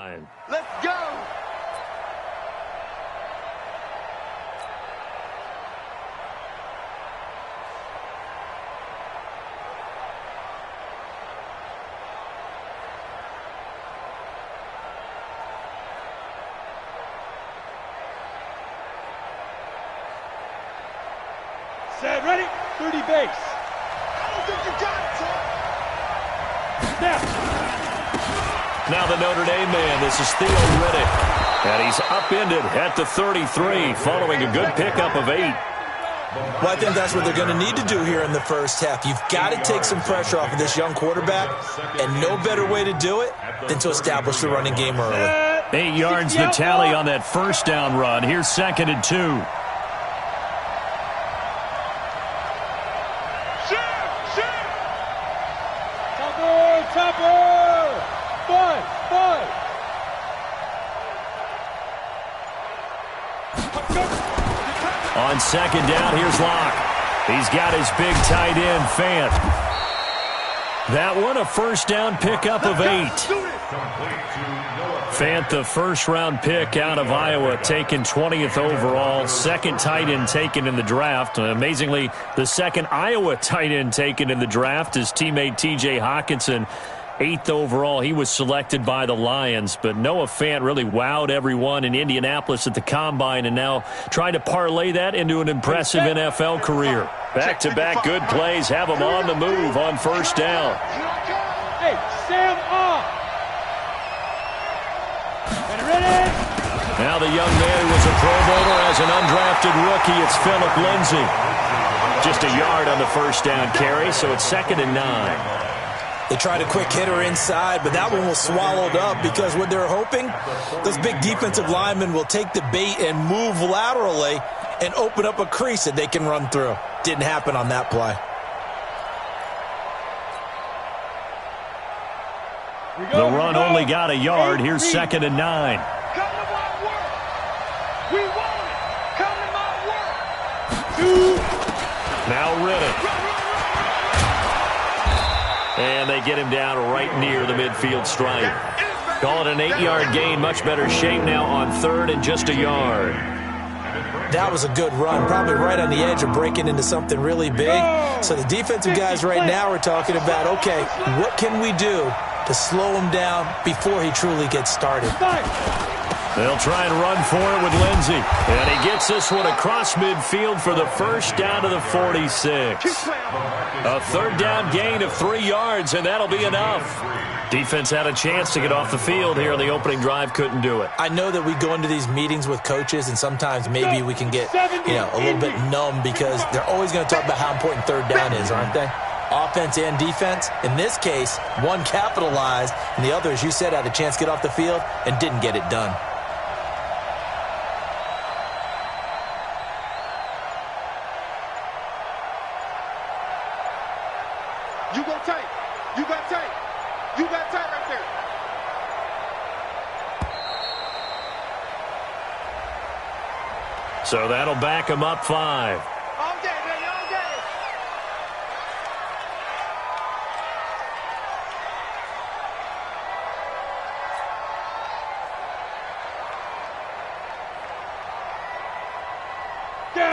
line. Let's go! Set, ready, 30 base. I don't think you got it, Tom. Snap. Now the Notre Dame man, this is Theo Riddick. And he's upended at the 33 following a good pickup of 8. Well, I think that's what they're going to need to do here in the first half. You've got to take some pressure off of this young quarterback, and no better way to do it than to establish the running game early. 8 yards the tally on that first down run. Here's 2nd and 2. On 2nd down, here's Locke. He's got his big tight end, Fant. That one, a first down pickup of 8. Fant, the first-round pick out of Iowa, taken 20th overall. Second tight end taken in the draft. Amazingly, the second Iowa tight end taken in the draft is teammate T.J. Hawkinson. 8th overall, he was selected by the Lions, but Noah Fant really wowed everyone in Indianapolis at the Combine and now trying to parlay that into an impressive NFL career. Back-to-back good plays have him on the move on first down. Hey, Sam off. And ready. Now the young man who was a Pro Bowler as an undrafted rookie, it's Phillip Lindsay. Just a yard on the first down carry, so it's 2nd and 9. They tried a quick hitter inside, but that one was swallowed up because what they're hoping, those big defensive linemen will take the bait and move laterally and open up a crease that they can run through. Didn't happen on that play. The run only got a yard. Here's 2nd and 9. Come to my work. We want it. Come to my work. Now Riddick. And they get him down right near the midfield stripe. Call it an 8-yard gain. Much better shape now on 3rd and just a yard. That was a good run, probably right on the edge of breaking into something really big. So the defensive guys right now are talking about, okay, what can we do to slow him down before he truly gets started? They'll try and run for it with Lindsay. And he gets this one across midfield for the first down to the 46. A 3rd down gain of 3 yards, and that'll be enough. Defense had a chance to get off the field here on the opening drive, couldn't do it. I know that we go into these meetings with coaches, and sometimes maybe we can get, a little bit numb because they're always going to talk about how important 3rd down is, aren't they? Offense and defense. In this case, one capitalized, and the other, as you said, had a chance to get off the field and didn't get it done. You go tight. You got tight. You got tight right there. So that'll back him up 5. All day, baby, all day.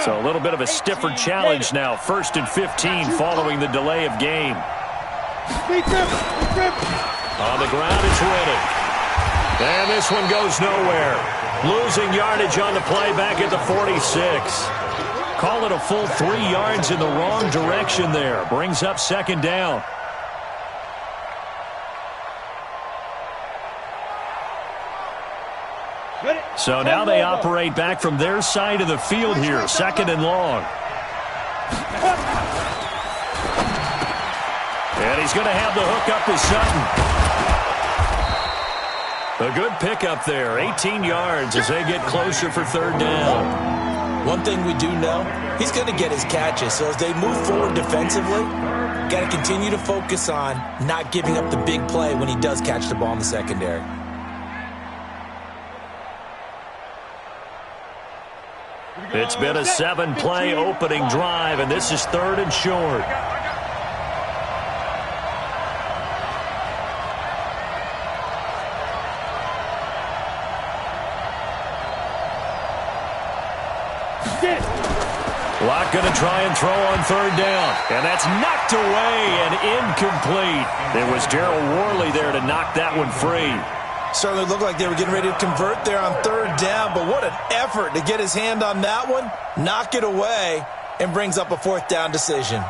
So a little bit of a stiffer challenge now. 1st and 15 following the delay of game. On the ground, it's Riddick. And this one goes nowhere. Losing yardage on the play back at the 46. Call it a full 3 yards in the wrong direction there. Brings up 2nd down. So now they operate back from their side of the field here. 2nd and long. And he's going to have the hook up to Sutton. A good pickup there. 18 yards as they get closer for 3rd down. One thing we do know, he's going to get his catches. So as they move forward defensively, got to continue to focus on not giving up the big play when he does catch the ball in the secondary. It's been a 7-play opening drive, and this is 3rd and short. it. Locke going to try and throw on third down. And that's knocked away and incomplete. It was Darryl Worley there to knock that one free. Certainly looked like they were getting ready to convert there on third down, but what an effort to get his hand on that one, knock it away, and brings up a fourth down decision.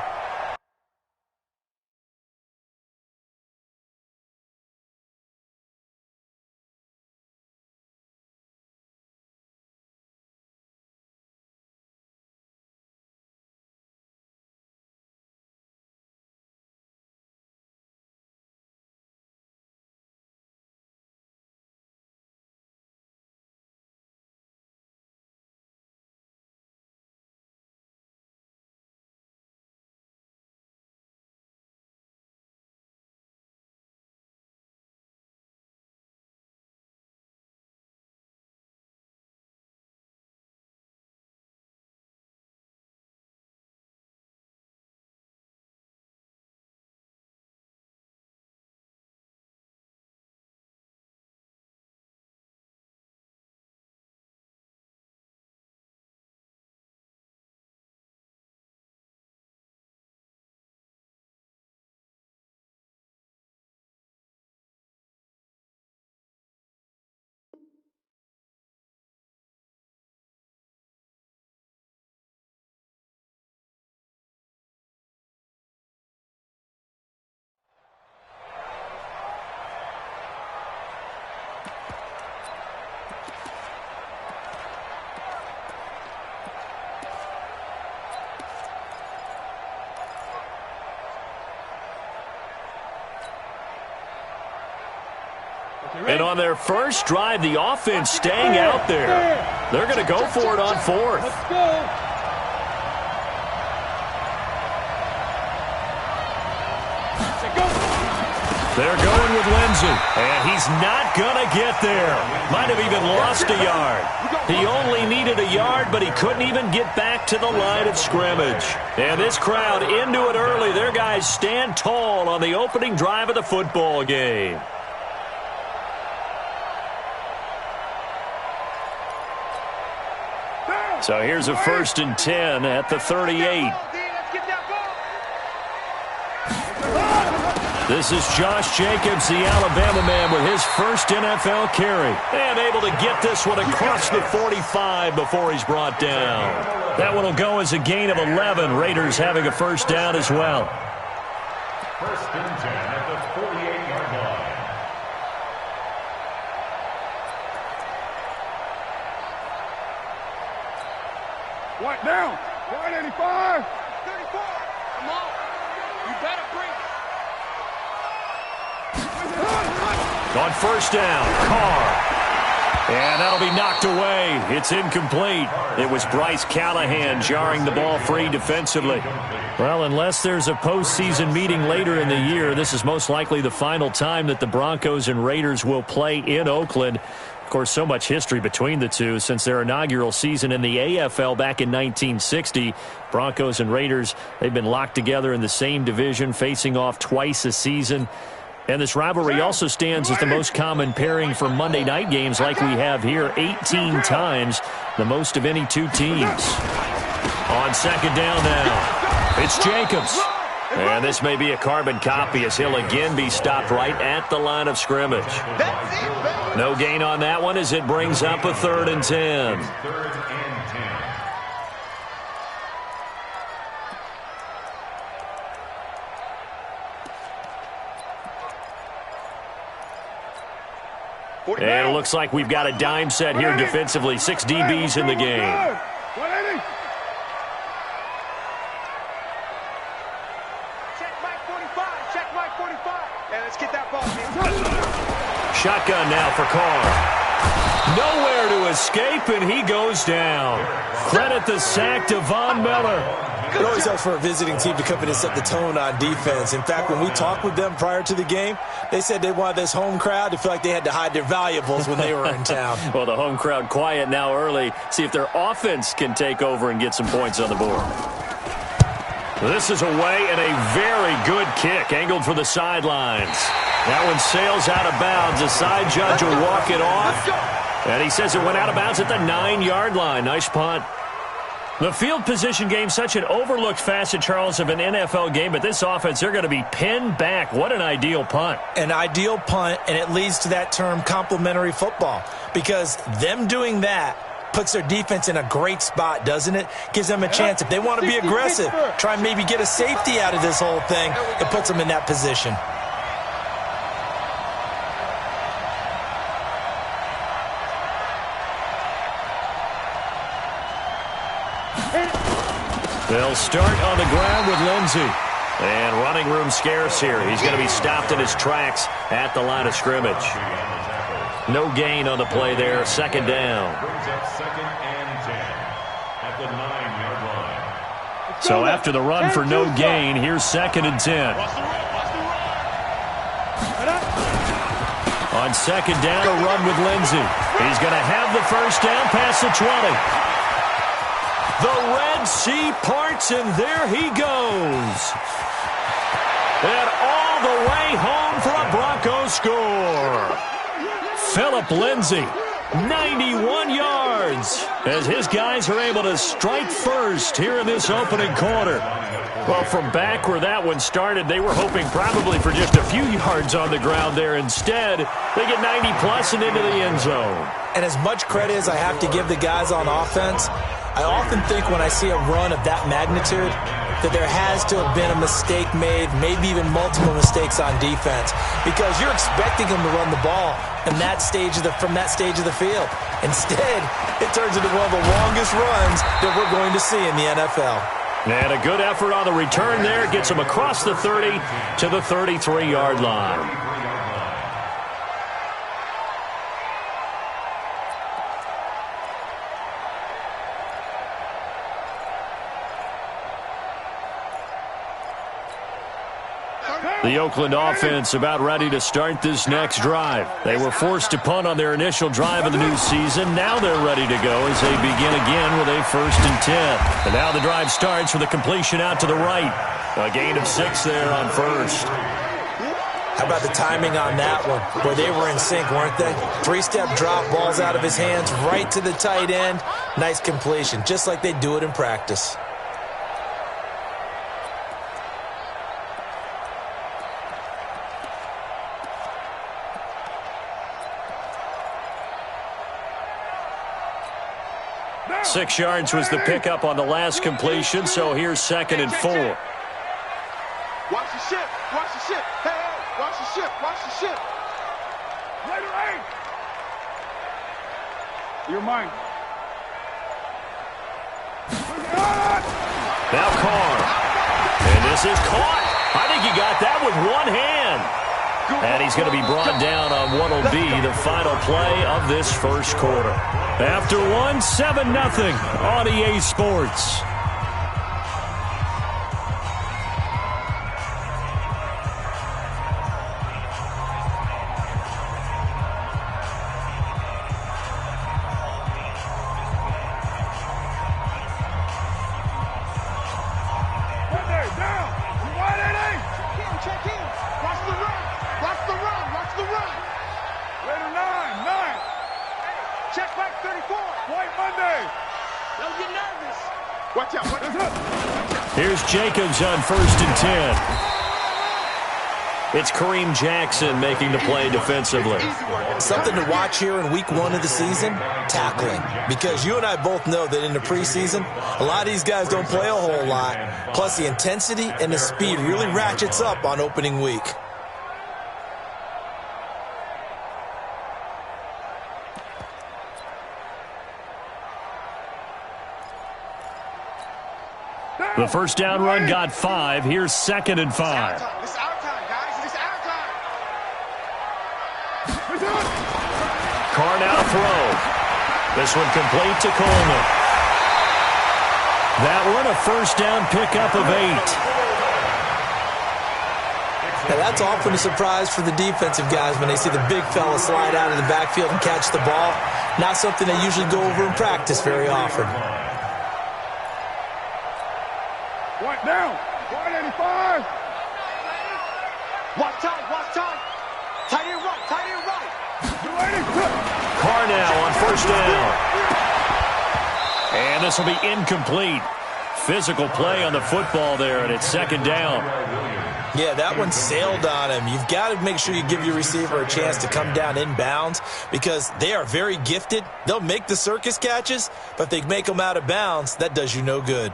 And on their first drive, the offense staying out there. They're going to go for it on fourth. Let's go. They're going with Lindsey, and he's not going to get there. Might have even lost a yard. He only needed a yard, but he couldn't even get back to the line of scrimmage. And this crowd into it early. Their guys stand tall on the opening drive of the football game. So here's a 1st and 10 at the 38. This is Josh Jacobs, the Alabama man, with his first NFL carry. And able to get this one across the 45 before he's brought down. That one will go as a gain of 11. Raiders having a first down as well. 1st and 10 at the 48-yard line. What down? 185. 34. Come on. You better bring it. On first down, Carr. And that'll be knocked away. It's incomplete. It was Bryce Callahan jarring the ball free defensively. Well, unless there's a postseason meeting later in the year, this is most likely the final time that the Broncos and Raiders will play in Oakland. Of course, so much history between the two since their inaugural season in the AFL back in 1960. Broncos and Raiders, they've been locked together in the same division, facing off twice a season. And this rivalry also stands as the most common pairing for Monday night games like we have here, 18 times, the most of any two teams. On second down now, it's Jacobs. And this may be a carbon copy as he'll again be stopped right at the line of scrimmage. No gain on that one as it brings up a 3rd and 10. 3rd and 10. And it looks like we've got a dime set here defensively. 6 DBs in the game. 180. Check Mike 45. Check Mike 45. Yeah, let's get that ball, man. Shotgun now for Carr. Nowhere to escape, and he goes down. Credit the sack to Von Miller. It always helps for a visiting team to come in and set the tone on defense. In fact, when we talked with them prior to the game, they said they wanted this home crowd to feel like they had to hide their valuables when they were in town. Well, the home crowd quiet now early. See if their offense can take over and get some points on the board. This is away and a very good kick, angled for the sidelines. That one sails out of bounds. The side judge will walk it off. And he says it went out of bounds at the 9-yard line. Nice punt. The field position game, such an overlooked facet, Charles, of an NFL game, but this offense, they're going to be pinned back. What an ideal punt. An ideal punt, and it leads to that term complementary football, because them doing that puts their defense in a great spot, doesn't it? Gives them a chance. If they want to be aggressive, try and maybe get a safety out of this whole thing, it puts them in that position. They'll start on the ground with Lindsey. And running room scarce here. He's going to be stopped in his tracks at the line of scrimmage. No gain on the play there. Second down. So after the run for no gain, here's 2nd and 10. On 2nd down, a run with Lindsey. He's going to have the first down past the 20. The Red Sea parts, and there he goes. And all the way home for a Broncos score. Phillip Lindsay, 91 yards, as his guys are able to strike first here in this opening quarter. Well, from back where that one started, they were hoping probably for just a few yards on the ground there. Instead, they get 90-plus and into the end zone. And as much credit as I have to give the guys on offense, I often think when I see a run of that magnitude that there has to have been a mistake made, maybe even multiple mistakes on defense, because you're expecting them to run the ball from that stage of the field. Instead, it turns into one of the longest runs that we're going to see in the NFL. And a good effort on the return there gets them across the 30 to the 33-yard line. The Oakland offense about ready to start this next drive. They were forced to punt on their initial drive of the new season. Now they're ready to go as they begin again with a 1st and 10. And now the drive starts with a completion out to the right. A gain of 6 there on 1st. How about the timing on that one, where they were in sync, weren't they? 3-step drop, balls out of his hands, right to the tight end. Nice completion, just like they do it in practice. Six yards was the pickup on the last completion, so here's 2nd and 4. Watch the ship. Watch the ship. Hey, hey, watch the ship. Watch the ship. Later, hey. You're mine. Now Carr. And this is caught. I think he got that with one hand. And he's going to be brought down on what will be the final play of this first quarter. After one, 7-0 on EA Sports. Here's Jacobs on 1st and 10. It's Kareem Jackson making the play defensively. Something to watch here in week 1 of the season, tackling. Because you and I both know that in the preseason, a lot of these guys don't play a whole lot. Plus the intensity and the speed really ratchets up on opening week. The first down run got 5. Here's 2nd and 5. This is our time, guys. This is our time. Carr now throw. This one complete to Coleman. That one a first down pickup of 8. Now that's often a surprise for the defensive guys when they see the big fella slide out of the backfield and catch the ball. Not something they usually go over in practice very often. White down. White 85. Watch time. Watch time. Tight end right. Tight end right. Carr now on first down. And this will be incomplete. Physical play on the football there, and it's second down. Yeah, that one sailed on him. You've got to make sure you give your receiver a chance to come down inbounds because they are very gifted. They'll make the circus catches, but if they make them out of bounds, that does you no good.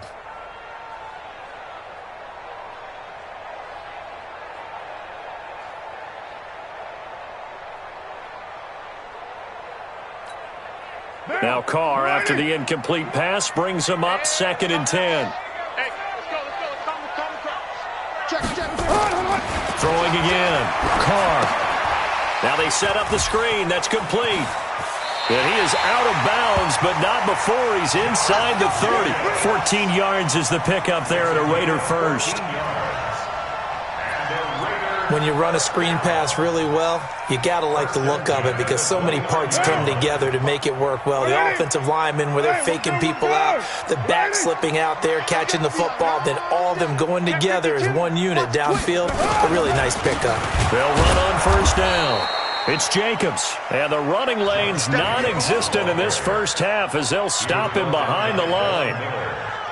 Now Carr, after the incomplete pass, brings him up 2nd and 10. Throwing again. Carr. Now they set up the screen. That's complete. And he is out of bounds, but not before he's inside the 30. 14 yards is the pickup there at a Raider first. When you run a screen pass really well, you got to like the look of it because so many parts come together to make it work well. The offensive linemen where they're faking people out, the back slipping out there, catching the football, then all of them going together as one unit downfield. A really nice pickup. They'll run on first down. It's Jacobs, and the running lane's non-existent in this first half as they'll stop him behind the line.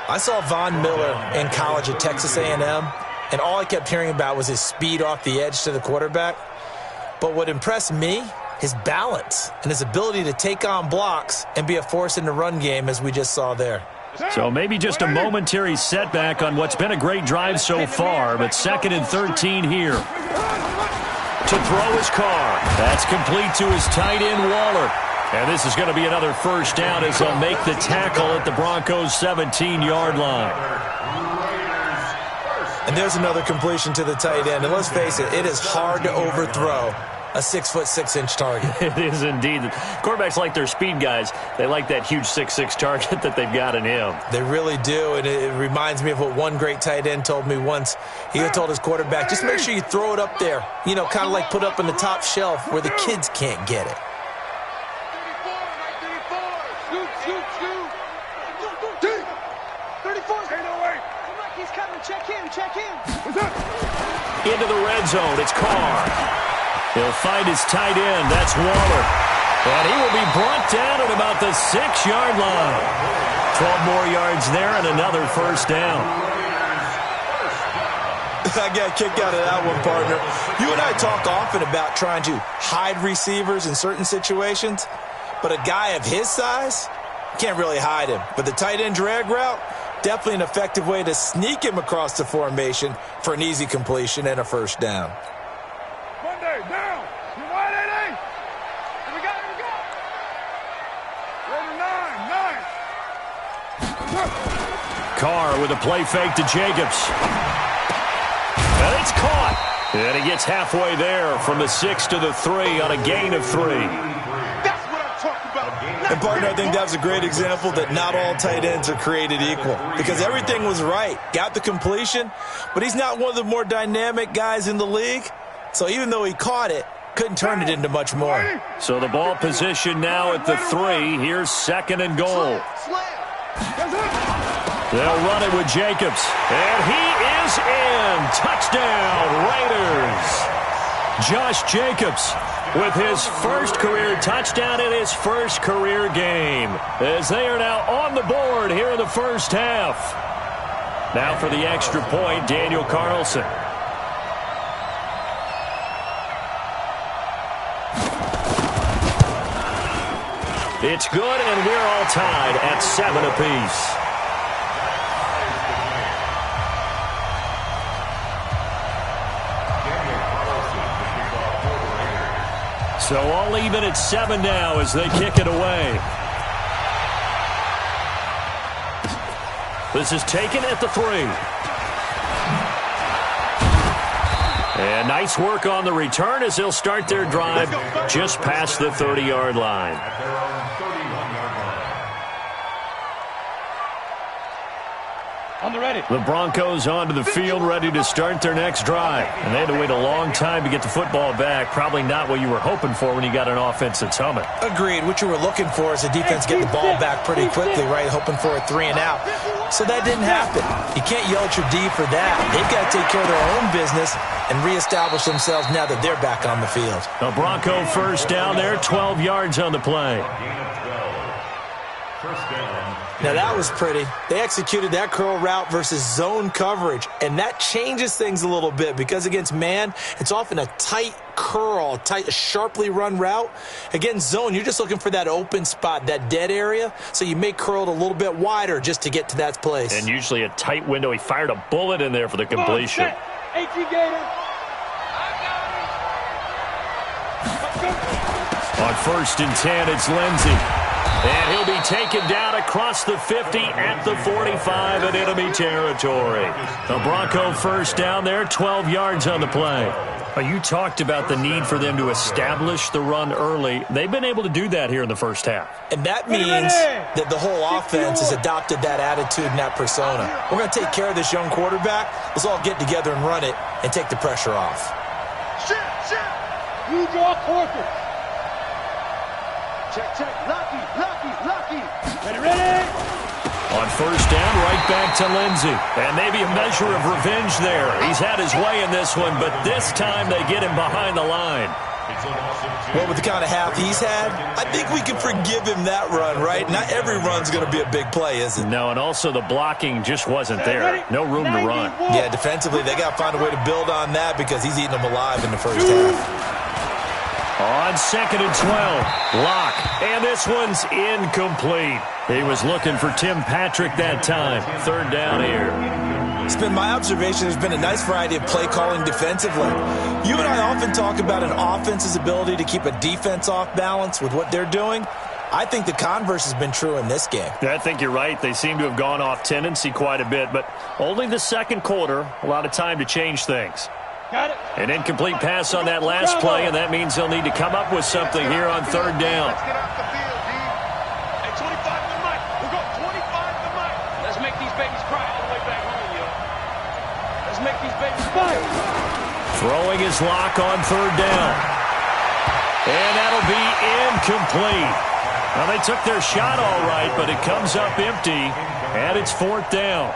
I saw Von Miller in college at Texas A&M. And all I kept hearing about was his speed off the edge to the quarterback. But what impressed me, his balance and his ability to take on blocks and be a force in the run game as we just saw there. So maybe just a momentary setback on what's been a great drive so far, but 2nd and 13 here. To throw his Carr. That's complete to his tight end, Waller. And this is going to be another first down as they'll make the tackle at the Broncos' 17-yard line. And there's another completion to the tight end. And let's face it, it is hard to overthrow a 6'6" target. It is indeed. Quarterbacks like their speed guys. They like that huge 6'6" target that they've got in him. They really do. And it reminds me of what one great tight end told me once. He told his quarterback, just make sure you throw it up there. You know, kind of like put up on the top shelf where the kids can't get it. Into the red zone, it's Carr. He'll find his tight end, that's Waller. And he will be brought down at about the 6-yard line. 12 more yards there and another first down. I got a kick out of that one, partner. You and I talk often about trying to hide receivers in certain situations, but a guy of his size, can't really hide him. But the tight end drag route, definitely an effective way to sneak him across the formation for an easy completion and a first down. Monday, down. You wide, 8-8. Here we go, here we go. Raider 9. Carr with a play fake to Jacobs. And it's caught. And he gets halfway there from the 6 to the 3 on a gain of 3. That's what I'm talking about. And, partner, I think that was a great example that not all tight ends are created equal because everything was right. Got the completion, but he's not one of the more dynamic guys in the league. So even though he caught it, couldn't turn it into much more. So the ball position now at the 3. Here's 2nd and goal. They'll run it with Jacobs. And he is in. Touchdown, Raiders. Josh Jacobs with his first career touchdown in his first career game, as they are now on the board here in the first half. Now for the extra point, Daniel Carlson. It's good, and we're all tied at 7 apiece. So all even at 7 now as they kick it away. This is taken at the 3. And nice work on the return as they'll start their drive just past the 30-yard line. On the ready. The Broncos onto the field, ready to start their next drive. And they had to wait a long time to get the football back. Probably not what you were hoping for when you got an offense that's humming. Agreed. What you were looking for is the defense get the ball back pretty quickly, right? Hoping for a 3 and out. So that didn't happen. You can't yell at your D for that. They've got to take care of their own business and reestablish themselves now that they're back on the field. A Bronco first down there, 12 yards on the play. Now that was pretty. They executed that curl route versus zone coverage, and that changes things a little bit because against man, it's often a tight curl, a sharply run route. Against zone, you're just looking for that open spot, that dead area, so you may curl it a little bit wider just to get to that place. And usually a tight window. He fired a bullet in there for the completion. On 1st and 10, it's Lindsey. And he'll be taken down across the 50 at the 45 in enemy territory. The Bronco first down there, 12 yards on the play. You talked about the need for them to establish the run early. They've been able to do that here in the first half. And that means that the whole offense has adopted that attitude and that persona. We're going to take care of this young quarterback. Let's all get together and run it and take the pressure off. You draw quarters. Check. Lucky. Ready. On 1st down, right back to Lindsey. And maybe a measure of revenge there. He's had his way in this one, but this time they get him behind the line. Well, with the kind of half he's had, I think we can forgive him that run, right? Not every run's going to be a big play, is it? No, and also the blocking just wasn't there. No room to run. Yeah, defensively, they got to find a way to build on that because he's eating them alive in the first half. On 2nd and 12, Locke, and this one's incomplete. He was looking for Tim Patrick that time. 3rd down here. It's been my observation there's been a nice variety of play calling defensively. You and I often talk about an offense's ability to keep a defense off balance with what they're doing. I think the converse has been true in this game. I think you're right. They seem to have gone off tendency quite a bit, but only the second quarter, a lot of time to change things. Got it. An incomplete pass on that last play, and that means they'll need to come up with something here on 3rd down. Let's get off the field, D. Hey, 25 to the mic. We'll go 25 to the mic. Let's make these babies cry all the way back home, yo. Let's make these babies cry. Throwing his Lock on 3rd down. And that'll be incomplete. Well, they took their shot all right, but it comes up empty, and it's 4th down.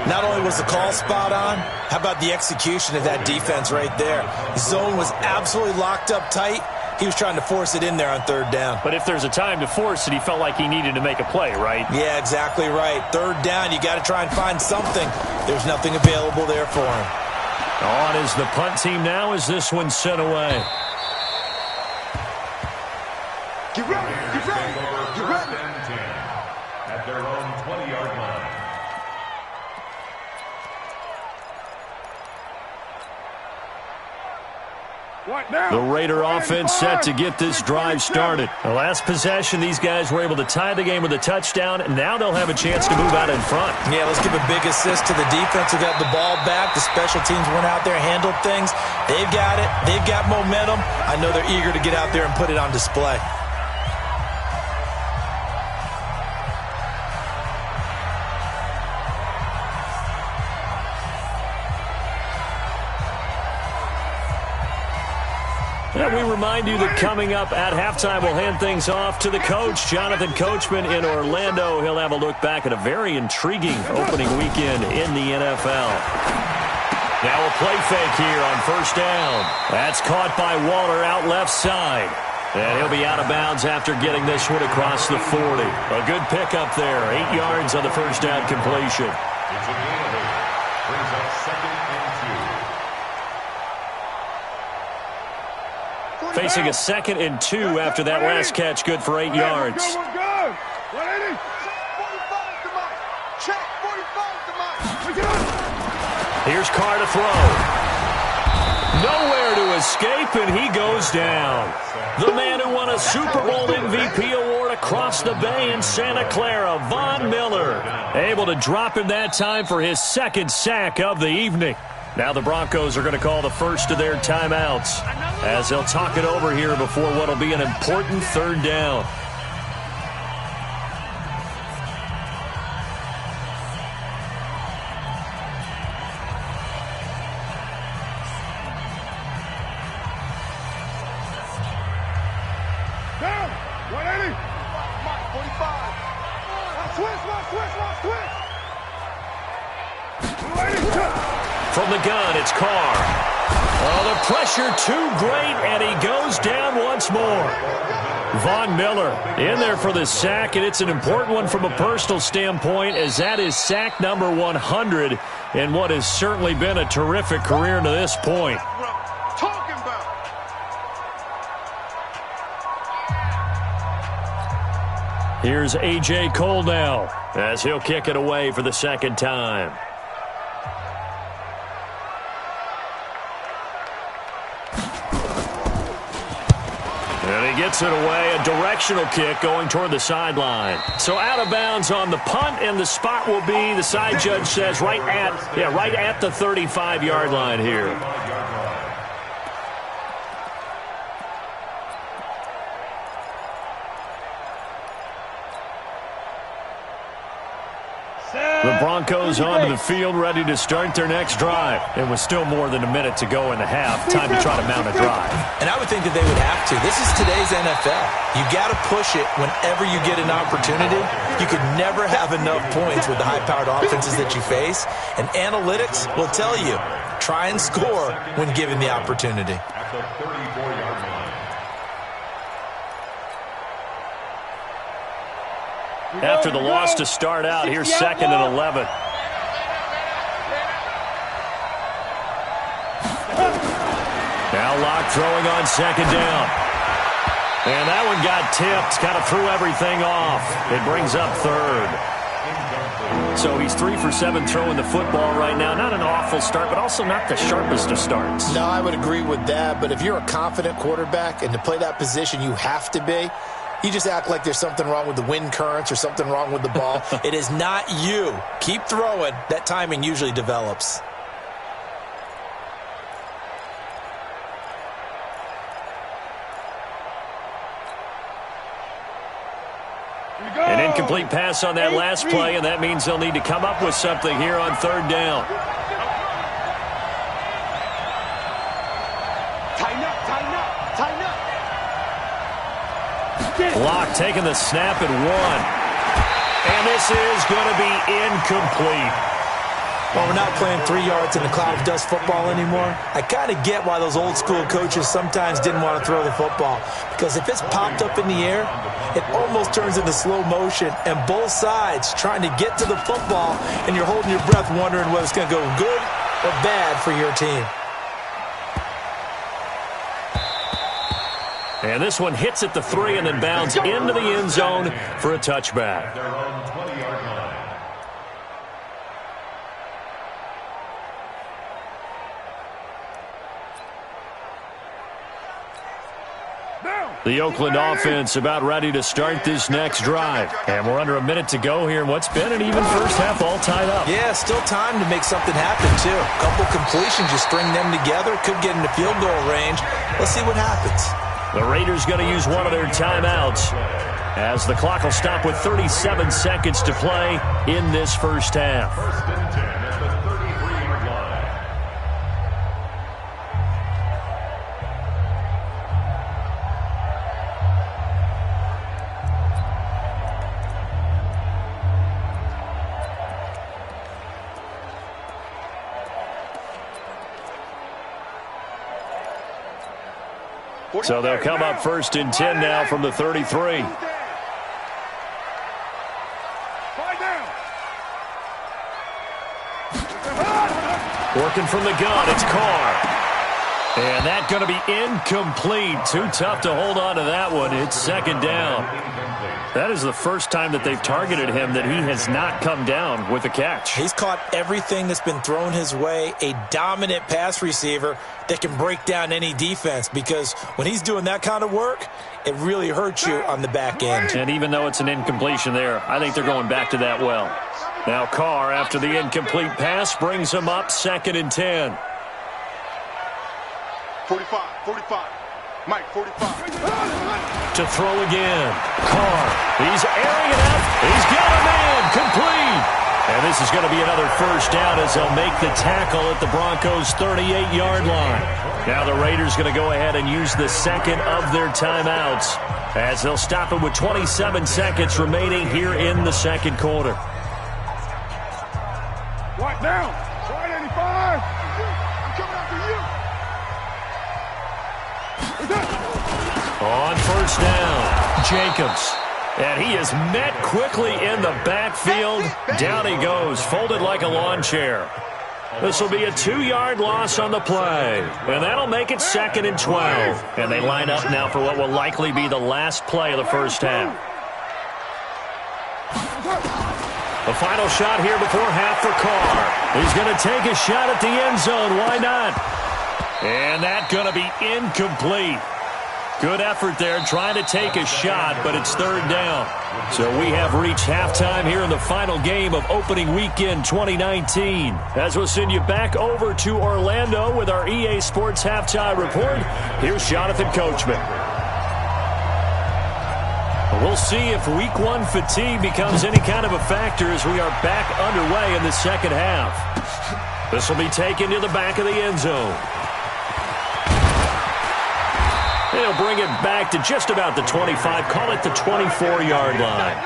Not only was the call spot on, how about the execution of that defense right there? The zone was absolutely locked up tight. He was trying to force it in there on 3rd down. But if there's a time to force it, he felt like he needed to make a play, right? Yeah, exactly right. 3rd down, you got to try and find something. There's nothing available there for him. On is the punt team now as this one's sent away. Get ready. At their own 20-yard line. The Raider offense set to get this drive started. The last possession, these guys were able to tie the game with a touchdown, and now they'll have a chance to move out in front. Yeah, let's give a big assist to the defense who got the ball back. The special teams went out there, handled things. They've got it. They've got momentum. I know they're eager to get out there and put it on display. And we remind you that coming up at halftime, we'll hand things off to the coach, Jonathan Coachman in Orlando. He'll have a look back at a very intriguing opening weekend in the NFL. Now a play fake here on 1st down. That's caught by Waller out left side. And he'll be out of bounds after getting this one across the 40. A good pickup there. 8 yards on the 1st down completion. It's a gain of 8. Brings up 2nd and 2. Facing a 2nd and 2 after that last catch, good for 8 yards. Good. 180. Check 45 to mic. Here's Carr to throw. Nowhere to escape, and he goes down. The man who won a Super Bowl MVP award across the bay in Santa Clara, Von Miller, able to drop him that time for his 2nd sack of the evening. Now the Broncos are going to call the first of their timeouts as they'll talk it over here before what will be an important 3rd down. Down. 180. 45. Switch. 280. From the gun, it's Carr. Oh, the pressure too great, and he goes down once more. Von Miller in there for the sack, and it's an important one from a personal standpoint, as that is sack number 100 in what has certainly been a terrific career to this point. Here's A.J. Cole now, as he'll kick it away for the second time. And he gets it away, a directional kick going toward the sideline. So out of bounds on the punt, and the spot will be, the side judge says, right at the 35-yard line here. The Broncos onto the field, ready to start their next drive. And with still more than a minute to go in the half, time to try to mount a drive. And I would think that they would have to. This is today's NFL. You got to push it whenever you get an opportunity. You could never have enough points with the high-powered offenses that you face. And analytics will tell you, try and score when given the opportunity. After the loss to start out, here's 2nd and 11. Now Locke throwing on 2nd down. And that one got tipped, kind of threw everything off. It brings up 3rd. So he's 3 for 7 throwing the football right now. Not an awful start, but also not the sharpest of starts. No, I would agree with that. But if you're a confident quarterback and to play that position, you have to be. You just act like there's something wrong with the wind currents or something wrong with the ball. It is not you. Keep throwing. That timing usually develops. An incomplete pass on that last play, and that means they'll need to come up with something here on 3rd down. Tighten up, tighten up, tighten up. Locke taking the snap at 1. And this is going to be incomplete. Well, we're not playing 3 yards in a cloud of dust football anymore. I kind of get why those old school coaches sometimes didn't want to throw the football. Because if it's popped up in the air, it almost turns into slow motion. And both sides trying to get to the football, and you're holding your breath wondering whether it's going to go good or bad for your team. And this one hits at the 3 and then bounds into the end zone for a touchback. The Oakland offense about ready to start this next drive. And we're under a minute to go here in what's been an even first half, all tied up. Yeah, still time to make something happen, too. A couple completions, you string them together, could get into field goal range. Let's see what happens. The Raiders going to use one of their timeouts as the clock will stop with 37 seconds to play in this first half. So they'll come up 1st and 10 now from the 33. Working from the gun, it's Carr. And that's going to be incomplete. Too tough to hold on to that one. It's 2nd down. That is the first time that they've targeted him that he has not come down with a catch. He's caught everything that's been thrown his way. A dominant pass receiver that can break down any defense, because when he's doing that kind of work, it really hurts you on the back end. And even though it's an incompletion there, I think they're going back to that well. Now Carr, after the incomplete pass, brings him up 2nd and 10. 45. Mike, 45. To throw again. Carr, he's airing it out. He's got a man complete. And this is going to be another first down as they'll make the tackle at the Broncos' 38-yard line. Now the Raiders going to go ahead and use the second of their timeouts as they'll stop it with 27 seconds remaining here in the second quarter. Right down. Right 85. I'm coming after you. On first down, Jacobs. And he is met quickly in the backfield. Down he goes, folded like a lawn chair. This will be a 2-yard loss on the play. And that'll make it 2nd and 12. And they line up now for what will likely be the last play of the first half. The final shot here before half for Carr. He's going to take a shot at the end zone. Why not? And that's going to be incomplete. Good effort there trying to take a shot, but it's 3rd down. So we have reached halftime here in the final game of opening weekend 2019. As we'll send you back over to Orlando with our EA Sports Halftime Report, here's Jonathan Coachman. We'll see if week 1 fatigue becomes any kind of a factor as we are back underway in the second half. This will be taken to the back of the end zone. They'll bring it back to just about the 25, call it the 24-yard line.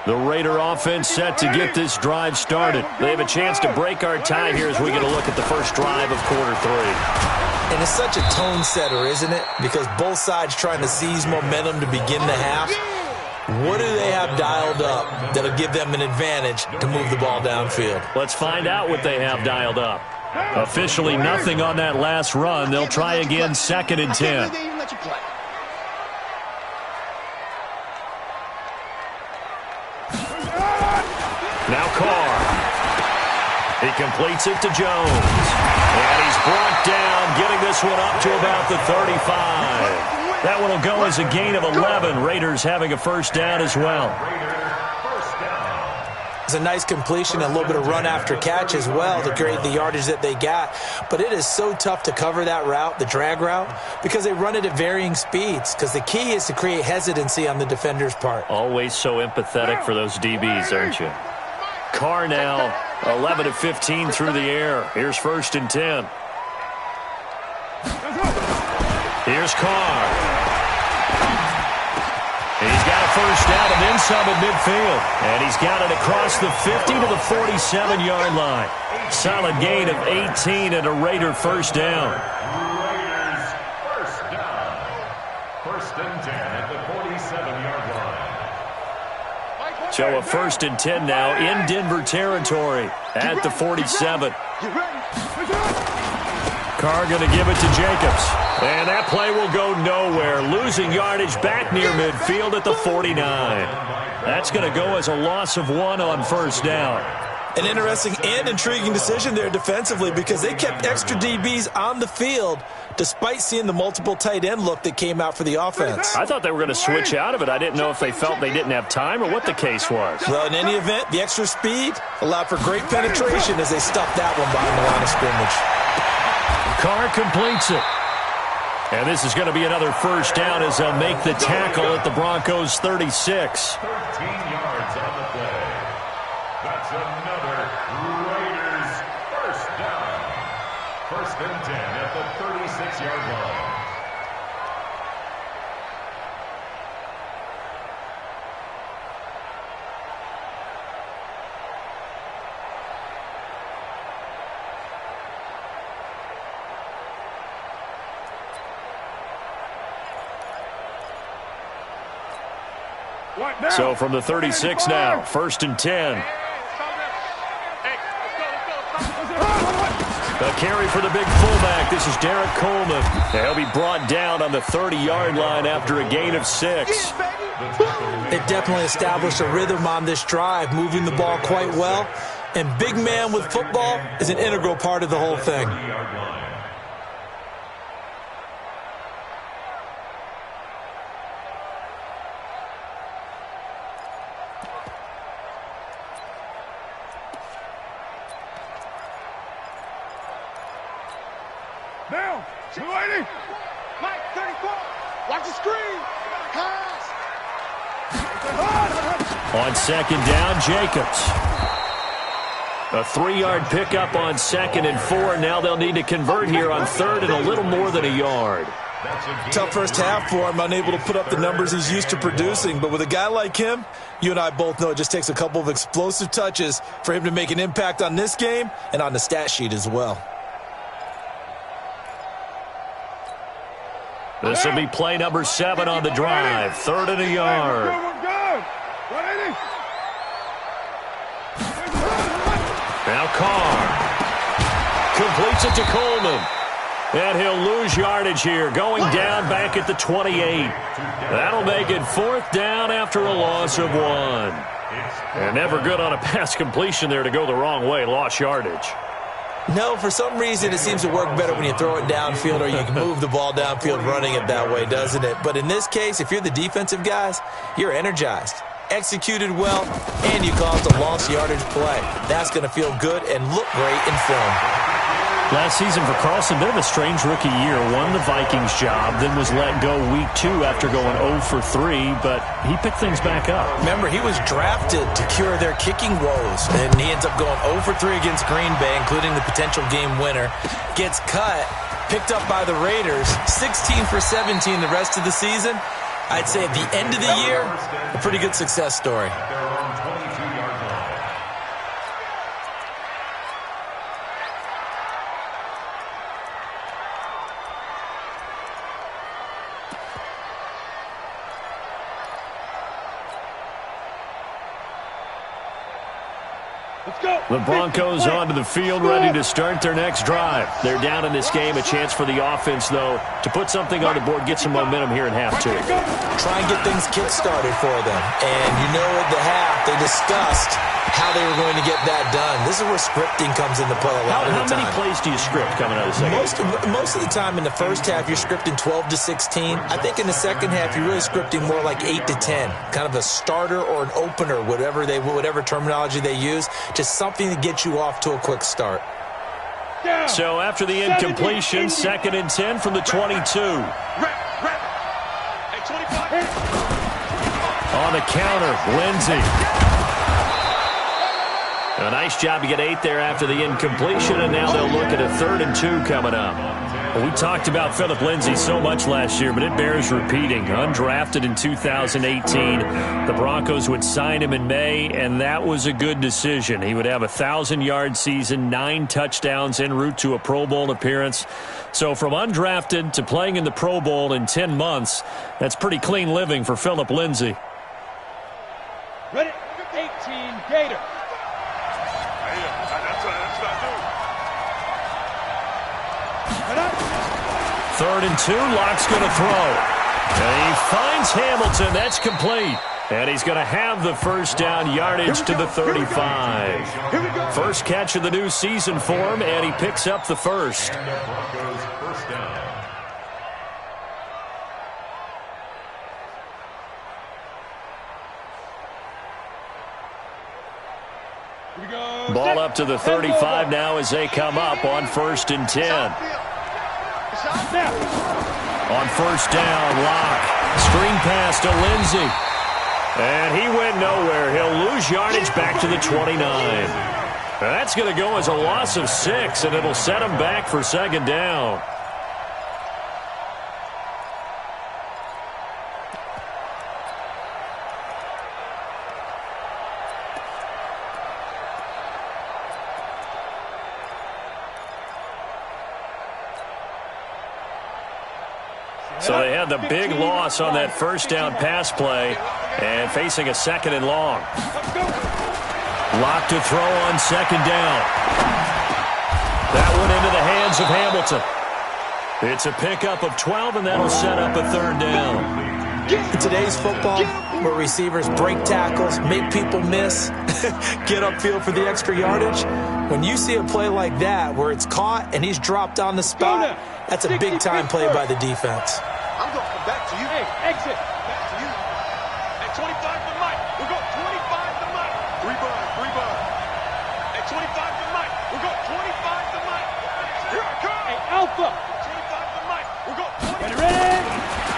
The Raider offense set to get this drive started. They have a chance to break our tie here as we get a look at the first drive of quarter 3. And it's such a tone setter, isn't it? Because both sides trying to seize momentum to begin the half. What do they have dialed up that'll give them an advantage to move the ball downfield? Let's find out what they have dialed up. Officially nothing on that last run. They'll try again 2nd and 10. Now Carr. He completes it to Jones. And he's brought down, getting this one up to about the 35. That one will go as a gain of 11. Raiders having a first down as well. It's a nice completion and a little bit of run after catch as well to create the yardage that they got. But it is so tough to cover that route, the drag route, because they run it at varying speeds. Because the key is to create hesitancy on the defender's part. Always so empathetic for those DBs, aren't you? Carr now 11 of 15 through the air. Here's 1st and 10. Here's Carr. He's got a first down and then some at midfield. And he's got it across the 50 to the 47-yard line. Solid gain of 18 and a Raider first down. Raiders first down. 1st and 10 at the 47-yard line. So a 1st and 10 now in Denver territory at the 47. Carr going to give it to Jacobs. And that play will go nowhere. Losing yardage back near midfield at the 49. That's going to go as a loss of 1 on first down. An interesting and intriguing decision there defensively because they kept extra DBs on the field despite seeing the multiple tight end look that came out for the offense. I thought they were going to switch out of it. I didn't know if they felt they didn't have time or what the case was. Well, in any event, the extra speed allowed for great penetration as they stuffed that one behind the line of scrimmage. Carr completes it. And this is going to be another first down as they'll make the tackle at the Broncos 36. 13 yards on the play. That's another Raiders first down. 1st and 10 at the 36-yard line. So from the 36 now, 1st and 10. A carry for the big fullback. This is Derek Coleman. He'll be brought down on the 30-yard line after a gain of 6. They definitely established a rhythm on this drive, moving the ball quite well. And big man with football is an integral part of the whole thing. Down. 280. Mike, 34. Watch the screen. Pass. On 2nd down, Jacobs. A 3-yard pickup on 2nd and 4. Now they'll need to convert here on 3rd and a little more than a yard. Tough first half for him, unable to put up the numbers he's used to producing. But with a guy like him, you and I both know it just takes a couple of explosive touches for him to make an impact on this game and on the stat sheet as well. This will be play number 7 on the drive. 3rd and a yard. Now Carr completes it to Coleman. And he'll lose yardage here, going down back at the 28. That'll make it 4th down after a loss of 1. And never good on a pass completion there to go the wrong way. Lost yardage. No, for some reason it seems to work better when you throw it downfield or you can move the ball downfield running it that way, doesn't it? But in this case, if you're the defensive guys, you're energized, executed well, and you caused a lost yardage play. That's going to feel good and look great in film. Last season for Carlson, bit of a strange rookie year. Won the Vikings job, then was let go week 2 after going 0 for 3, but he picked things back up. Remember, he was drafted to cure their kicking woes, and he ends up going 0 for 3 against Green Bay, including the potential game winner. Gets cut, picked up by the Raiders, 16 for 17 the rest of the season. I'd say at the end of the year, a pretty good success story. The Broncos onto the field, ready to start their next drive. They're down in this game. A chance for the offense, though, to put something on the board, get some momentum here in half 2. Try and get things kick-started for them. And you know at the half, they discussed how they were going to get that done. This is where scripting comes into play a lot of the time. How many plays do you script coming out of the second? Most of the time in the first half, you're scripting 12 to 16. I think in the second half, you're really scripting more like 8 to 10. Kind of a starter or an opener, whatever terminology they use. Just something to get you off to a quick start. So after the incompletion, 2nd and 10 from the 22. On the counter, Lindsey. A nice job to get 8 there after the incompletion, and now they'll look at a 3rd and 2 coming up. Well, we talked about Phillip Lindsay so much last year, but it bears repeating. Undrafted in 2018, the Broncos would sign him in May, and that was a good decision. He would have a 1,000-yard season, 9 touchdowns en route to a Pro Bowl appearance. So from undrafted to playing in the Pro Bowl in 10 months, that's pretty clean living for Phillip Lindsay. Ready? 18, Gator. 3rd and 2, Locke's going to throw. And he finds Hamilton. That's complete. And he's going to have the first down, yardage to the 35. First catch of the new season for him, and he picks up the first. Ball up to the 35 now as they come up on 1st and 10. On 1st down, Locke. Screen pass to Lindsey. And he went nowhere. He'll lose yardage back to the 29. That's going to go as a loss of 6, and it'll set him back for 2nd down. So they had the big loss on that 1st down pass play and facing a 2nd and long. Locke to throw on 2nd down. That one into the hands of Hamilton. It's a pickup of 12, and that'll set up a 3rd down. In today's football, where receivers break tackles, make people miss, get upfield for the extra yardage, when you see a play like that where it's caught and he's dropped on the spot, that's a big-time play by the defense. I'm going to come back to you. Hey, exit. Back to you. At 25 to Mike. We'll go 25 to Mike. 3 bud. At 25 to Mike. We'll go 25 to Mike. Here I come. Hey, Alpha. 25 to Mike. We'll go 20. Ready?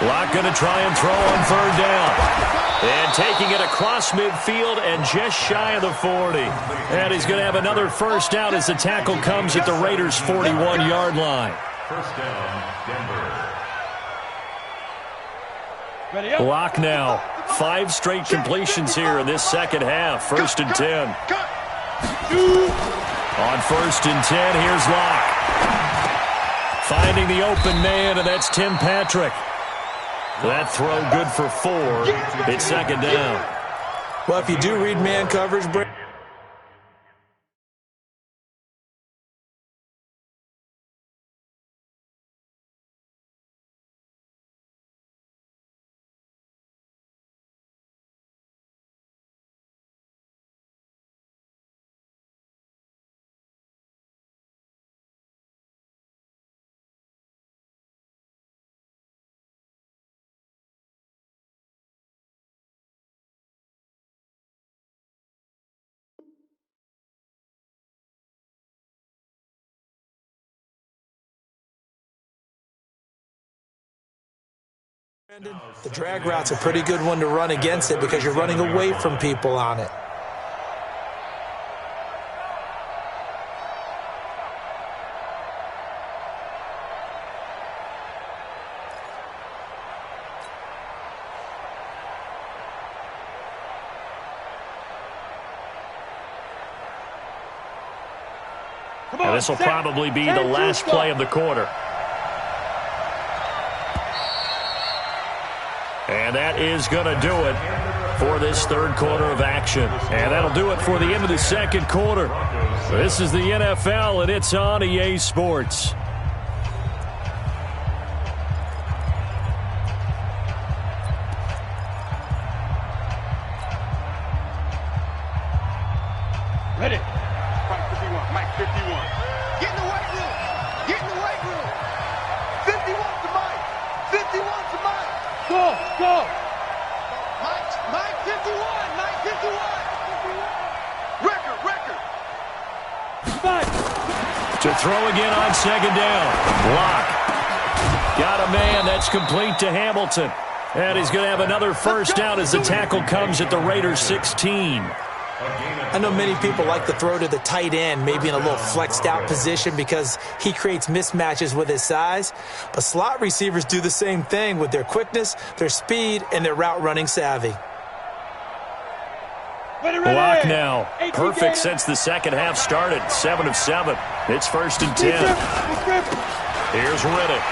Locke going to try and throw on 3rd down. And taking it across midfield and just shy of the 40. And he's going to have another 1st down as the tackle comes at the Raiders' 41-yard line. 1st down, Denver. Block now. 5 straight completions here in this second half. 1st and 10. On 1st and 10, here's Locke. Finding the open man, and that's Tim Patrick. That throw good for 4. It's 2nd down. Well, if you do read man coverage, the drag route's a pretty good one to run against it because you're running away from people on it. And this will probably be the last play of the quarter. And that is going to do it for this 3rd quarter of action. And that'll do it for the end of the 2nd quarter. This is the NFL, and it's on EA Sports. Ready. Mike 51. Mike 51. Get in the weight room. Get in the weight room. 51 to Mike. 51 to Mike. Go. Mike 51. Mike 51. Record. 5. To throw again on 2nd down. Block. Got a man. That's complete to Hamilton. And he's going to have another 1st down as the tackle comes at the Raiders' 16. I know many people like to throw to the tight end, maybe in a little flexed out position because he creates mismatches with his size. But slot receivers do the same thing with their quickness, their speed, and their route running savvy. Block now. Perfect since the second half started. 7 of 7. It's 1st and 10. Here's Riddick.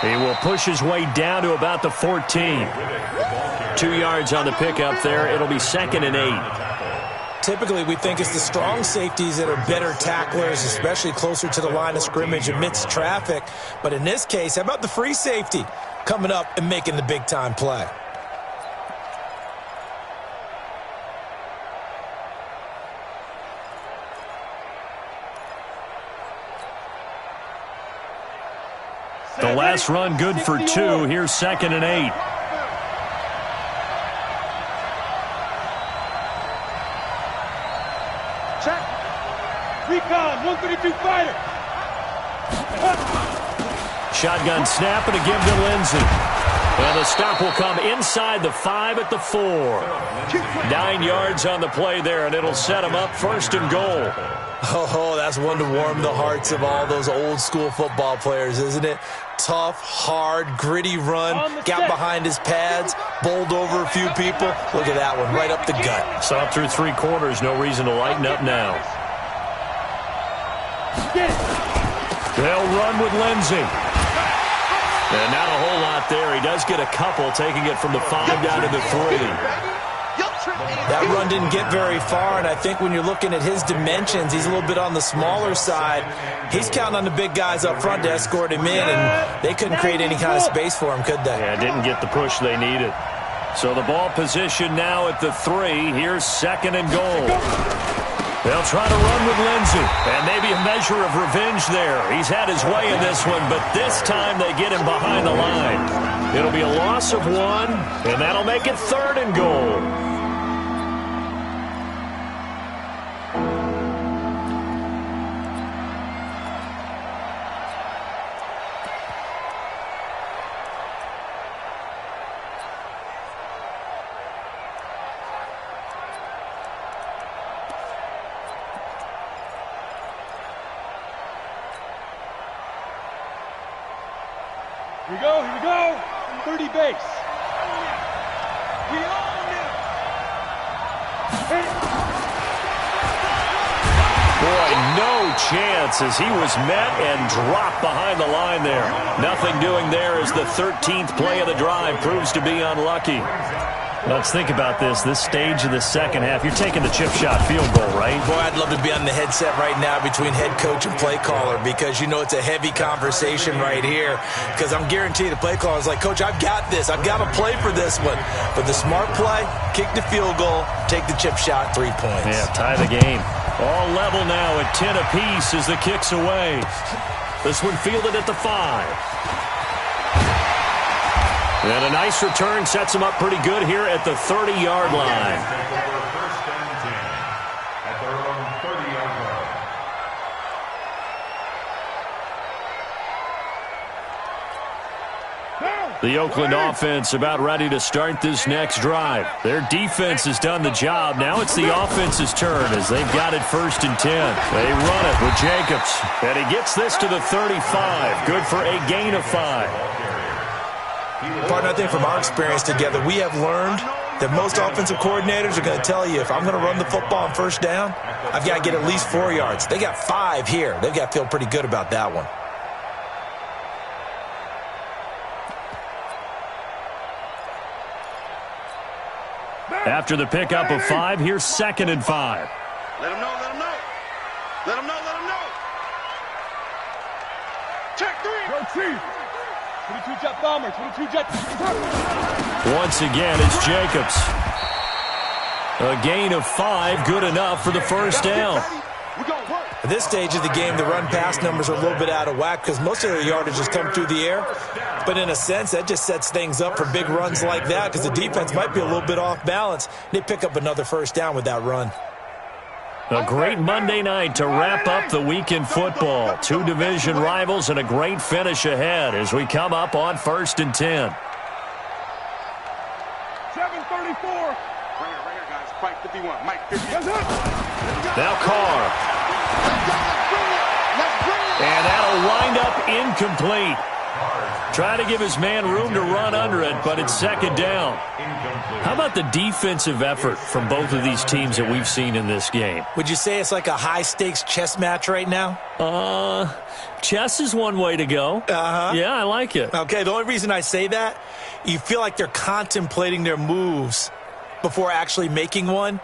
He will push his way down to about the 14. 2 yards on the pickup there. It'll be 2nd and 8. Typically, we think it's the strong safeties that are better tacklers, especially closer to the line of scrimmage amidst traffic. But in this case, how about the free safety coming up and making the big-time play? The last run good for 2. Here's 2nd and 8. Check. Recon, 132 fighter. Shotgun snap and a give to Lindsey. And the stop will come inside the 5 at the 4. 9 yards on the play there, and it'll set him up 1st and goal. Oh, that's one to warm the hearts of all those old-school football players, isn't it? Tough, hard, gritty run, got behind his pads, bowled over a few people. Look at that one, right up the gut. Saw through 3 quarters, no reason to lighten up now. They'll run with Lindsey. And not a whole lot there. He does get a couple, taking it from the 5 down to the 3. That run didn't get very far, and I think when you're looking at his dimensions, he's a little bit on the smaller side. He's counting on the big guys up front to escort him in, and they couldn't create any kind of space for him, could they? Yeah, didn't get the push they needed. So the ball position now at the 3. Here's 2nd and goal. They'll try to run with Lindsey, and maybe a measure of revenge there. He's had his way in this one, but this time they get him behind the line. It'll be a loss of 1, and that'll make it 3rd and goal. Here we go. 30 base. We all knew. Boy, no chance as he was met and dropped behind the line there. Nothing doing there as the 13th play of the drive proves to be unlucky. Let's think about this stage of the second half. You're taking the chip shot field goal, right? Boy, I'd love to be on the headset right now between head coach and play caller because you know it's a heavy conversation right here because I'm guaranteed the play caller is like, Coach, I've got this. I've got to play for this one. But the smart play, kick the field goal, take the chip shot, 3 points. Yeah, tie the game. All level now at 10 apiece as the kick's away. This one fielded at the 5. And a nice return sets him up pretty good here at the 30-yard line. First and 10 at their own 30-yard line. The Oakland offense about ready to start this next drive. Their defense has done the job. Now it's the offense's turn as they've got it 1st and 10. They run it with Jacobs. And he gets this to the 35. Good for a gain of 5. Partner, I think from our experience together, we have learned that most offensive coordinators are going to tell you if I'm going to run the football on 1st down, I've got to get at least 4 yards. They got 5 here. They've got to feel pretty good about that one. After the pickup of 5, here's 2nd and 5. Let him know, let him know. Let him know, let him know. Check 3. Go Chief. 22 jet bomber, 22 jet. Once again, it's Jacobs. A gain of 5, good enough for the 1st down. At this stage of the game, the run-pass numbers are a little bit out of whack because most of their yardage has come through the air. But in a sense, that just sets things up for big runs like that because the defense might be a little bit off balance. They pick up another 1st down with that run. A great Monday night to wrap up the week in football. 2 division rivals and a great finish ahead as we come up on 1st and 10. 734. Right here, guys. Fight 51. Mike 50. Now Carr. And that'll wind up incomplete. Trying to give his man room to run under it, but it's 2nd down. How about the defensive effort from both of these teams that we've seen in this game? Would you say it's like a high-stakes chess match right now? Chess is one way to go. Yeah, I like it. Okay, the only reason I say that, you feel like they're contemplating their moves before actually making one,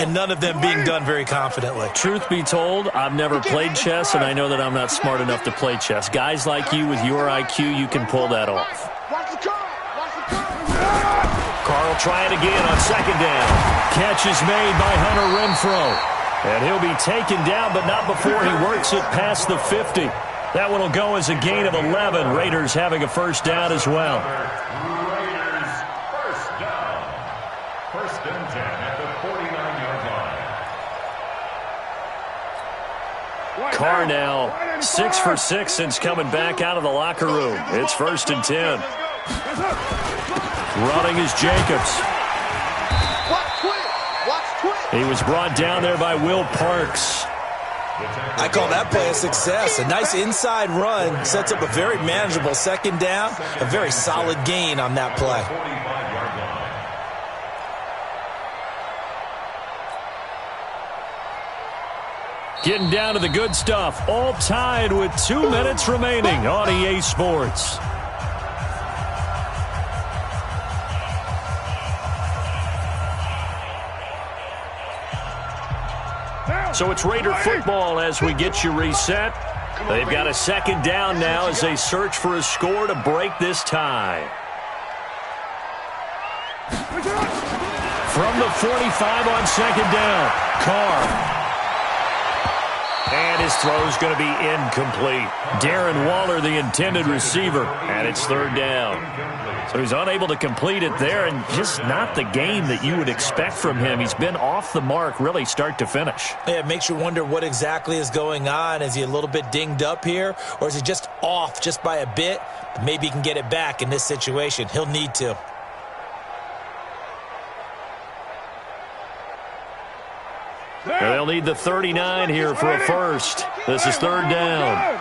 and none of them being done very confidently. Truth be told, I've never played chess, and I know that I'm not smart enough to play chess. Guys like you with your IQ, you can pull that off. Carl try it again on 2nd down. Catch is made by Hunter Renfrow. And he'll be taken down, but not before he works it past the 50. That one will go as a gain of 11. Raiders having a 1st down as well. Raiders 1st down. 1st and 10 at the 49-yard line. Carr now 6 for 6 since coming back out of the locker room. It's 1st and 10. Running is Jacobs. He was brought down there by Will Parks. I call that play a success. A nice inside run sets up a very manageable 2nd down. A very solid gain on that play. Getting down to the good stuff. All tied with 2 minutes remaining on EA Sports. So it's Raider football as we get you reset. They've got a 2nd down now as they search for a score to break this tie. From the 45 on 2nd down, Carr. And his throw's going to be incomplete. Darren Waller, the intended receiver, and it's 3rd down. So he's unable to complete it there, and just not the game that you would expect from him. He's been off the mark, really, start to finish. Yeah, it makes you wonder what exactly is going on. Is he a little bit dinged up here, or is he just off just by a bit? Maybe he can get it back in this situation. He'll need to. They'll need the 39 here for a 1st. This is 3rd down.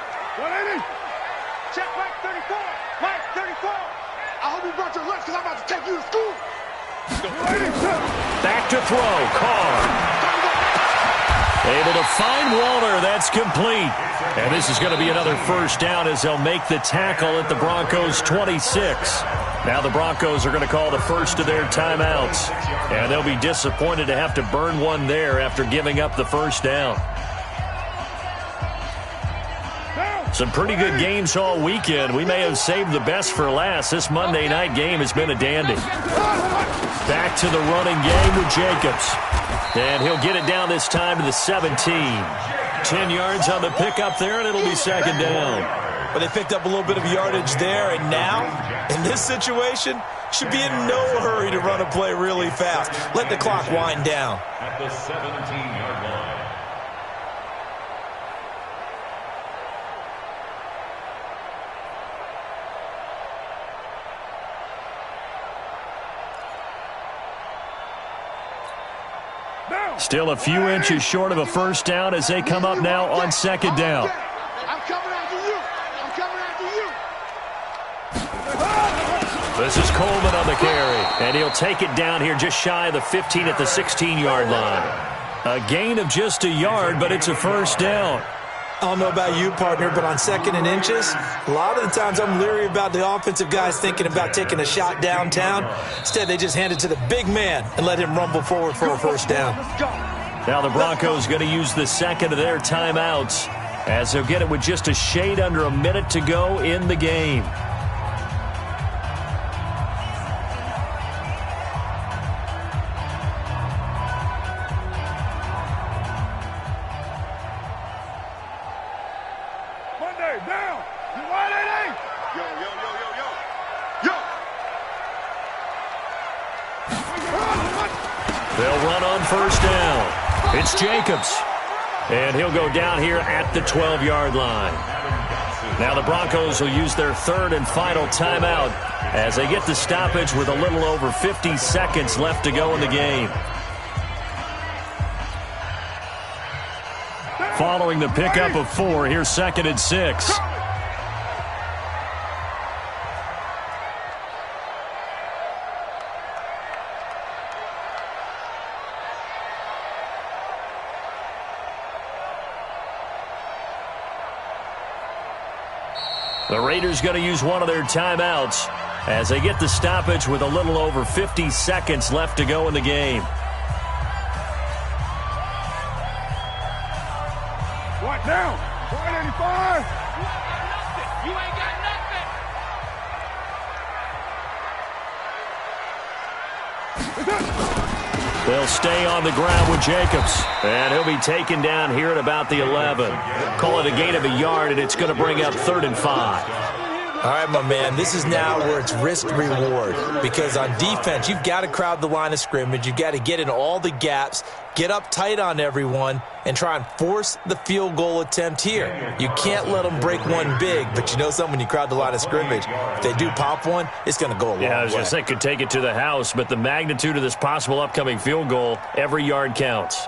Check Mike 34. Mike 34. I hope he Back to throw. Carr. Able to find Walter. That's complete. And this is going to be another first down as they'll make the tackle at the Broncos' 26. Now the Broncos are going to call the first of their timeouts. And they'll be disappointed to have to burn one there after giving up the first down. Some pretty good games all weekend. We may have saved the best for last. This Monday night game has been a dandy. Back to the running game with Jacobs. And he'll get it down this time to the 17. 10 yards on the pickup there, and it'll be second down. But they picked up a little bit of yardage there, and now, in this situation, should be in no hurry to run a play really fast. Let the clock wind down. At the 17-yard line. Still a few inches short of a first down as they come up now on second down. I'm coming after you. I'm coming after you. This is Coleman on the carry, and he'll take it down here just shy of the 15 at the 16-yard line. A gain of just a yard, but it's a first down. I don't know about you, partner, but on second and inches, a lot of the times I'm leery about the offensive guys thinking about taking a shot downtown. Instead, they just hand it to the big man and let him rumble forward for a first down. Now the Broncos going to use the second of their timeouts as they'll get it with just a shade under a minute to go in the game. They'll run on first down. It's Jacobs. And he'll go down here at the 12-yard line. Now the Broncos will use their third and final timeout as they get the stoppage with a little over 50 seconds left to go in the game. Following the pickup of 4, here's second and 6. The Raiders going to use one of their timeouts as they get the stoppage with a little over 50 seconds left to go in the game. Right down. 185. You ain't got nothing. They'll stay on the ground with Jacobs. And he'll be taken down here at about the 11. Call it a gain of a yard, and it's going to bring up 3rd and 5. All right, my man, this is now where it's risk-reward. Because on defense, you've got to crowd the line of scrimmage. You've got to get in all the gaps, get up tight on everyone, and try and force the field goal attempt here. You can't let them break one big, but you know something, when you crowd the line of scrimmage, if they do pop one, it's going to go a long way. Yeah, I was going to say, could take it to the house, but the magnitude of this possible upcoming field goal, every yard counts.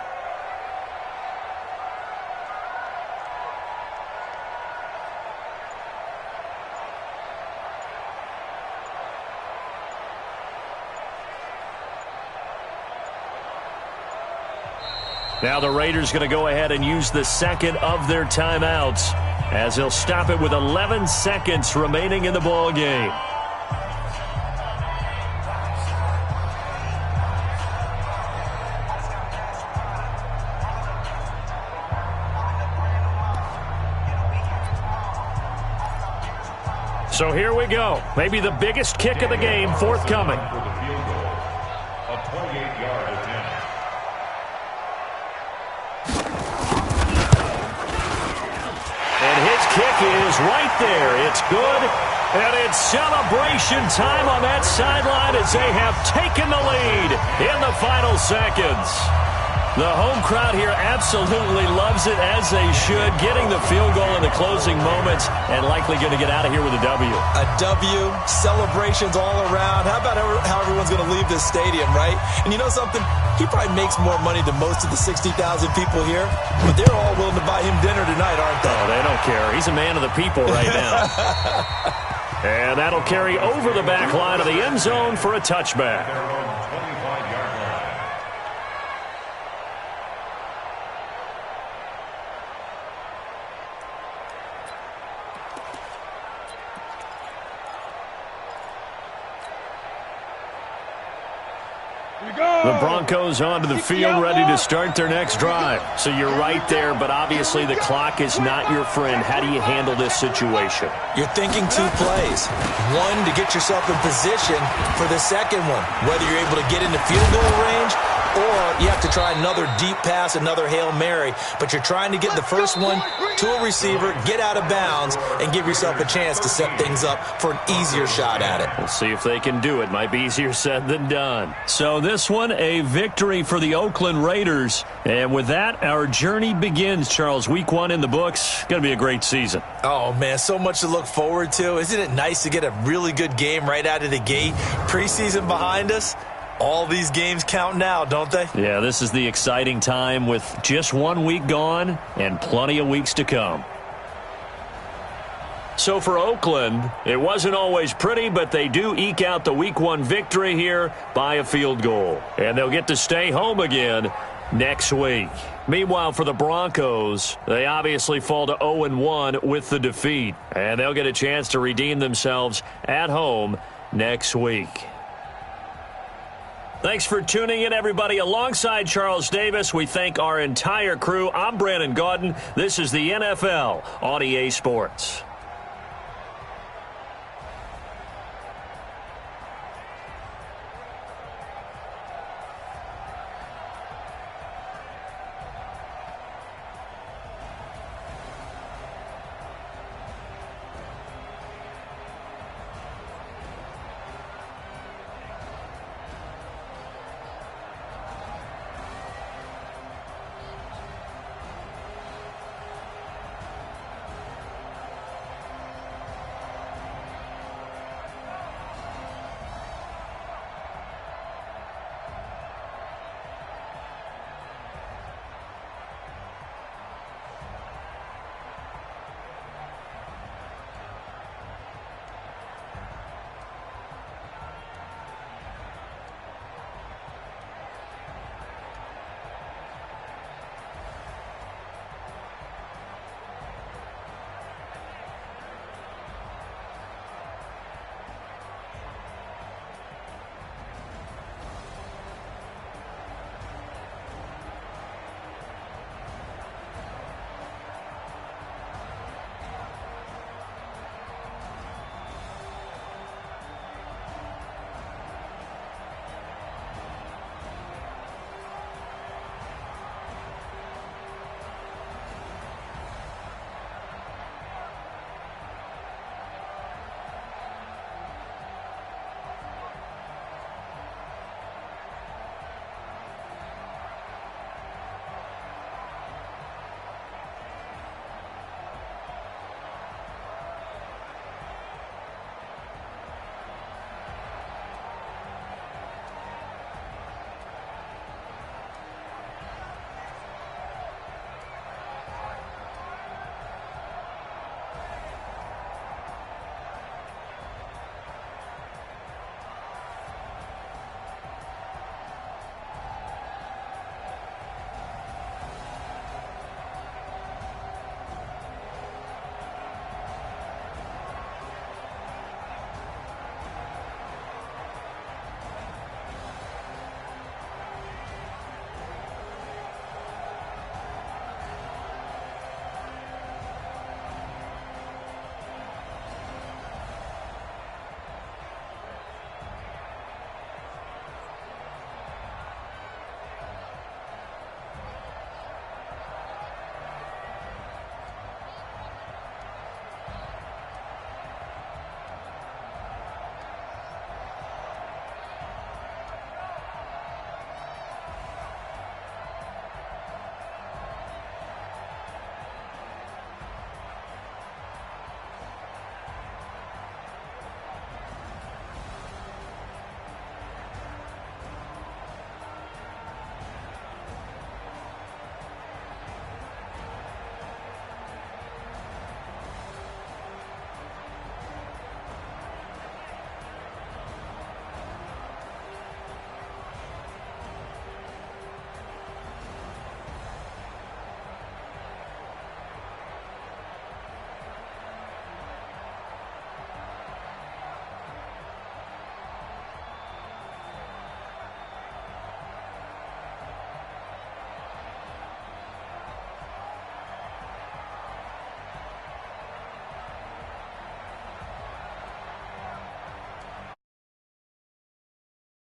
Now the Raiders going to go ahead and use the second of their timeouts as they'll stop it with 11 seconds remaining in the ball game. So here we go. Maybe the biggest kick of the game forthcoming. A 28-yard attempt. And his kick is right there. It's good. And it's celebration time on that sideline as they have taken the lead in the final seconds. The home crowd here absolutely loves it, as they should, getting the field goal in the closing moments and likely going to get out of here with a W. A W, celebrations all around. How about how everyone's going to leave this stadium, right? And you know something? He probably makes more money than most of the 60,000 people here, but they're all willing to buy him dinner tonight, aren't they? Oh, they don't care. He's a man of the people right now. And that'll carry over the back line of the end zone for a touchback. Their own 25-yard line. The Broncos onto the field, ready to start their next drive. So you're right there, but obviously the clock is not your friend. How do you handle this situation? You're thinking 2 plays. One, to get yourself in position for the second one, whether you're able to get into field goal range or you have to try another deep pass, another Hail Mary. But you're trying to get the first one to a receiver, get out of bounds, and give yourself a chance to set things up for an easier shot at it. We'll see if they can do it. Might be easier said than done. So this one, a victory for the Oakland Raiders. And with that, our journey begins, Charles. Week 1 in the books. Going to be a great season. Oh, man, so much to look forward to. Isn't it nice to get a really good game right out of the gate? Preseason behind us. All these games count now, don't they? Yeah, this is the exciting time with just 1 week gone and plenty of weeks to come. So for Oakland, it wasn't always pretty, but they do eke out the Week 1 victory here by a field goal. And they'll get to stay home again next week. Meanwhile, for the Broncos, they obviously fall to 0-1 with the defeat. And they'll get a chance to redeem themselves at home next week. Thanks for tuning in, everybody. Alongside Charles Davis, we thank our entire crew. I'm Brandon Gaudin. This is the NFL on EA Sports.